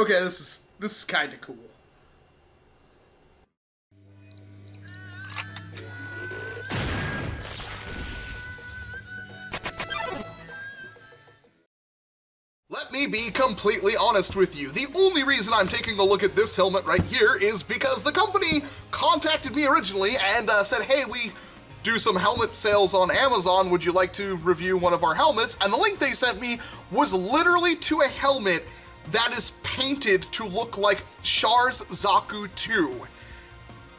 okay, this is kind of cool. Let me be completely honest with you. The only reason I'm taking a look at this helmet right here is because the company contacted me originally and said, hey, we do some helmet sales on Amazon. Would you like to review one of our helmets? And the link they sent me was literally to a helmet that is painted to look like Char's Zaku 2.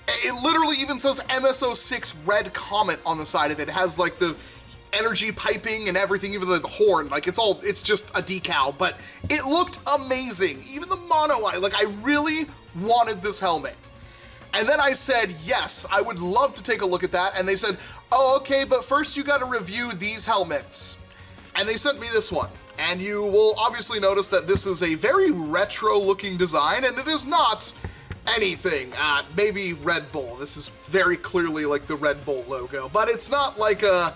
It literally even says MSO6 Red Comet on the side of it. It has like the energy piping and everything, even the horn, like it's just a decal, but it looked amazing. Even the mono eye, like I really wanted this helmet. And then I said, yes, I would love to take a look at that. And they said, oh, okay, but first you gotta review these helmets. And they sent me this one. And you will obviously notice that this is a very retro looking design, and it is not anything. Maybe Red Bull. This is very clearly like the Red Bull logo, but it's not like a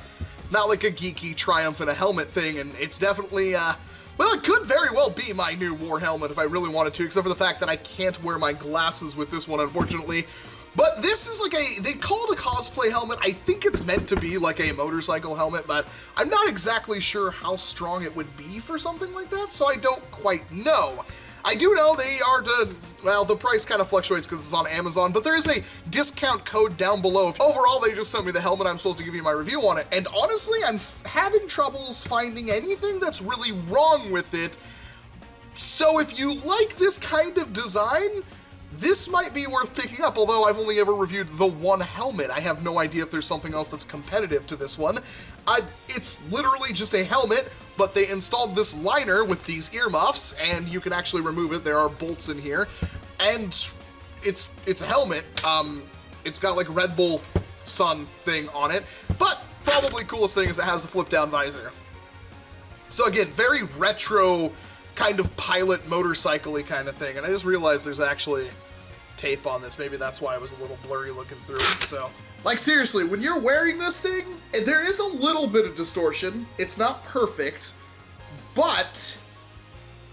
geeky Triumph in a helmet thing, and it's definitely, well, it could very well be my new war helmet if I really wanted to, except for the fact that I can't wear my glasses with this one, unfortunately. But this is like they call it a cosplay helmet. I think it's meant to be like a motorcycle helmet, but I'm not exactly sure how strong it would be for something like that, so I don't quite know. I do know they are well, the price kind of fluctuates because it's on Amazon, but there is a discount code down below. Overall, they just sent me the helmet. I'm supposed to give you my review on it, and honestly, I'm having troubles finding anything that's really wrong with it. So if you like this kind of design, this might be worth picking up, although I've only ever reviewed the one helmet. I have no idea if there's something else that's competitive to this one. It's literally just a helmet, but they installed this liner with these earmuffs, and you can actually remove it. There are bolts in here, and it's a helmet. It's got like Red Bull sun thing on it, but probably coolest thing is it has a flip down visor. So again, very retro kind of pilot motorcycle-y kind of thing, and I just realized there's actually tape on this. Maybe that's why I was a little blurry looking through it. So, like, seriously, when you're wearing this thing, there is a little bit of distortion. It's not perfect, but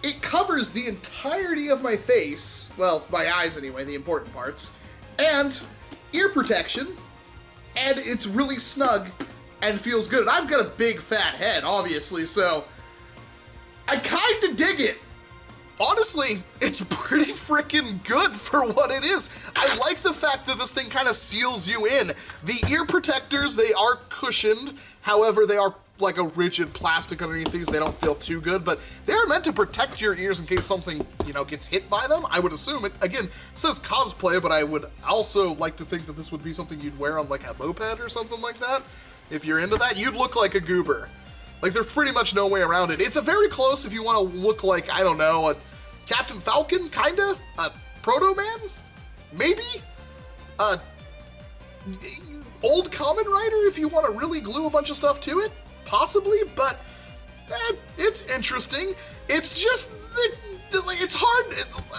it covers the entirety of my face, well, my eyes anyway, the important parts, and ear protection, and it's really snug and feels good. And I've got a big fat head, obviously, so I kinda dig it. Honestly, it's pretty freaking good for what it is. I like the fact that this thing kind of seals you in. The ear protectors, they are cushioned. However, they are like a rigid plastic underneath these. They don't feel too good, but they are meant to protect your ears in case something, you know, gets hit by them. I would assume it, again, says cosplay, but I would also like to think that this would be something you'd wear on like a moped or something like that. If you're into that, you'd look like a goober. Like, there's pretty much no way around it. It's a very close if you want to look like, I don't know, a Captain Falcon, kinda? A Proto-Man? Maybe? Old Kamen Rider, if you want to really glue a bunch of stuff to it? Possibly, but it's interesting. It's just, it's hard.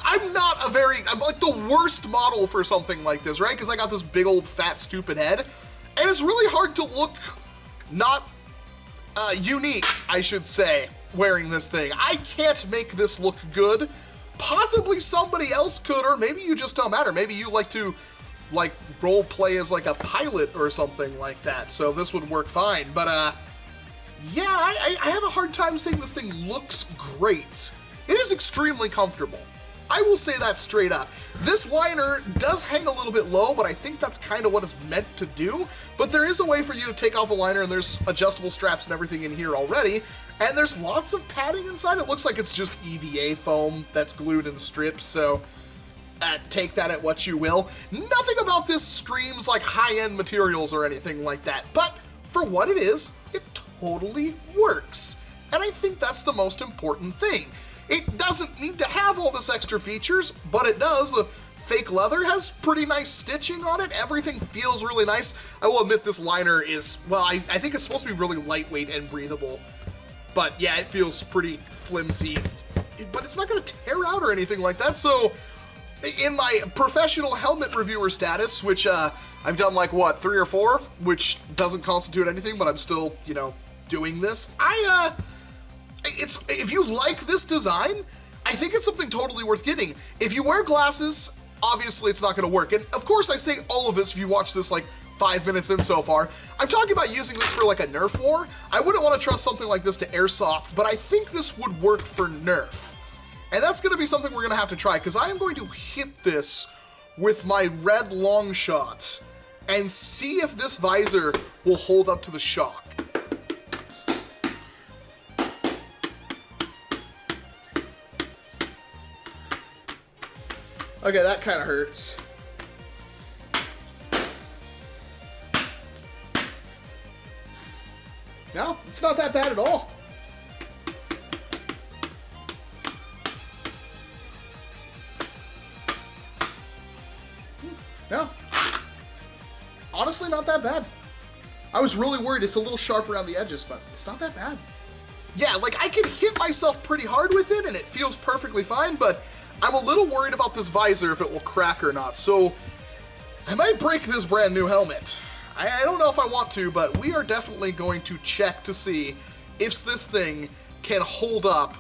I'm like the worst model for something like this, right? Because I got this big old fat stupid head, and it's really hard to look not unique, I should say, wearing this thing. I can't make this look good. Possibly somebody else could, or maybe you just don't matter. Maybe you like to, like, role play as like a pilot or something like that, so this would work fine. But yeah, I have a hard time saying this thing looks great. It is extremely comfortable. I will say that straight up. This liner does hang a little bit low, but I think that's kind of what it's meant to do. But there is a way for you to take off the liner, and there's adjustable straps and everything in here already. And there's lots of padding inside. It looks like it's just EVA foam that's glued in strips, so take that at what you will. Nothing about this screams like high-end materials or anything like that, but for what it is, it totally works. And I think that's the most important thing. It doesn't need to have all this extra features, but it does. The fake leather has pretty nice stitching on it. Everything feels really nice. I will admit this liner is, well, I think it's supposed to be really lightweight and breathable. But yeah, it feels pretty flimsy. But it's not going to tear out or anything like that. So in my professional helmet reviewer status, which I've done like, what, 3 or 4? Which doesn't constitute anything, but I'm still, you know, doing this. If you like this design, I think it's something totally worth getting. If you wear glasses, obviously it's not gonna work. And of course I say all of this if you watch this like 5 minutes in so far. I'm talking about using this for like a NERF war. I wouldn't want to trust something like this to airsoft, but I think this would work for NERF. And that's gonna be something we're gonna have to try, because I am going to hit this with my red Longshot and see if this visor will hold up to the shock. Okay, that kind of hurts. No, it's not that bad at all. No. Honestly, not that bad. I was really worried it's a little sharp around the edges, but it's not that bad. Yeah, like I can hit myself pretty hard with it and it feels perfectly fine, but I'm a little worried about this visor, if it will crack or not. So I might break this brand new helmet. I don't know if I want to, but we are definitely going to check to see if this thing can hold up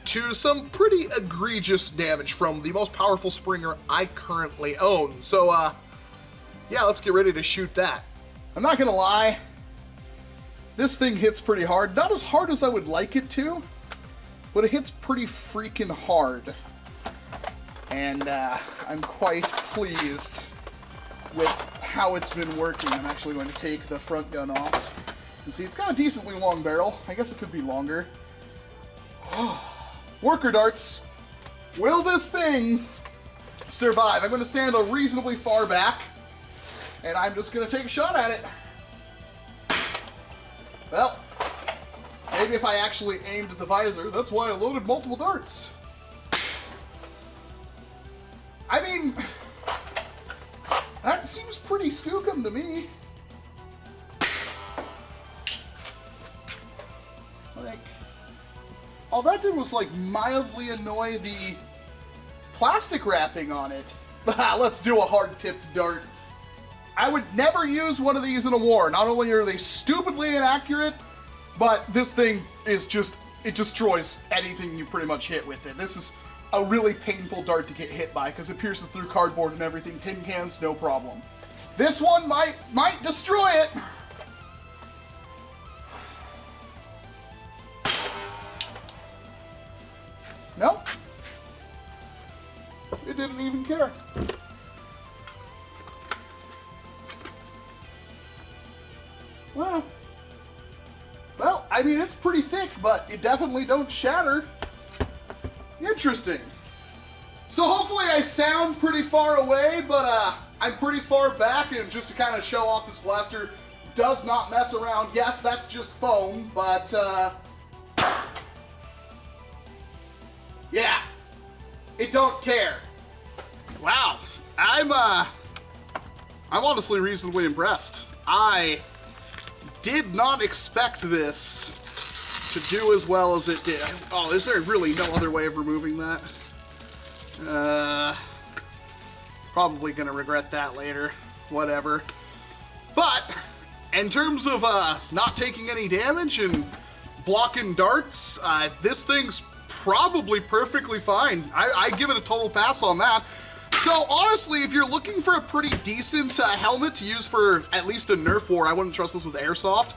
to some pretty egregious damage from the most powerful Springer I currently own. So, yeah, let's get ready to shoot that. I'm not gonna lie, this thing hits pretty hard. Not as hard as I would like it to, but it hits pretty freaking hard. And I'm quite pleased with how it's been working. I'm actually going to take the front gun off. And see, it's got a decently long barrel. I guess it could be longer. Worker darts. Will this thing survive? I'm going to stand a reasonably far back, and I'm just going to take a shot at it. Well, maybe if I actually aimed at the visor, that's why I loaded multiple darts. I mean, that seems pretty skookum to me. Like, all that did was like mildly annoy the plastic wrapping on it. Let's do a hard-tipped dart. I would never use one of these in a war. Not only are they stupidly inaccurate, but this thing is just, it destroys anything you pretty much hit with it. This is a really painful dart to get hit by because it pierces through cardboard and everything. Tin cans, no problem. This one might destroy it. Nope. It didn't even care. Well, I mean, it's pretty thick, but it definitely don't shatter. Interesting. So hopefully I sound pretty far away, but I'm pretty far back, and just to kind of show off, this blaster does not mess around. Yes, that's just foam, but yeah, it don't care. Wow, I'm honestly reasonably impressed. I did not expect this to do as well as it did. Oh, is there really no other way of removing that? Probably gonna regret that later. Whatever. But, in terms of not taking any damage and blocking darts, this thing's probably perfectly fine. I give it a total pass on that. So honestly, if you're looking for a pretty decent helmet to use for at least a NERF war, I wouldn't trust this with airsoft.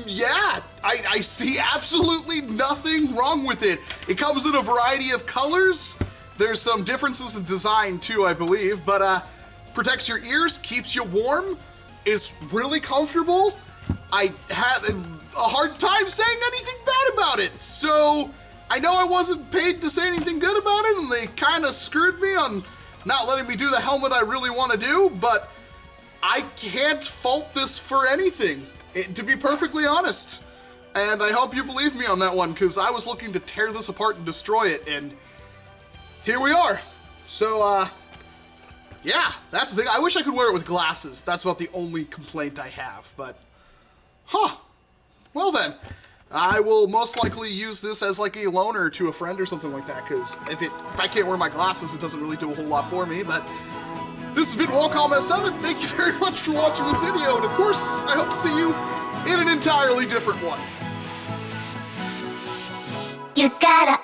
Yeah, I see absolutely nothing wrong with it. It comes in a variety of colors. There's some differences in design too, I believe, but protects your ears, keeps you warm, is really comfortable. I had a hard time saying anything bad about it, so I know I wasn't paid to say anything good about it, and they kind of screwed me on not letting me do the helmet I really want to do, but I can't fault this for anything, to be perfectly honest. And I hope you believe me on that one, because I was looking to tear this apart and destroy it, and here we are. So, yeah, that's the thing. I wish I could wear it with glasses. That's about the only complaint I have, but, well then. I will most likely use this as like a loaner to a friend or something like that, because if I can't wear my glasses, it doesn't really do a whole lot for me. But this has been Walcom S7. Thank you very much for watching this video, and of course, I hope to see you in an entirely different one. You gotta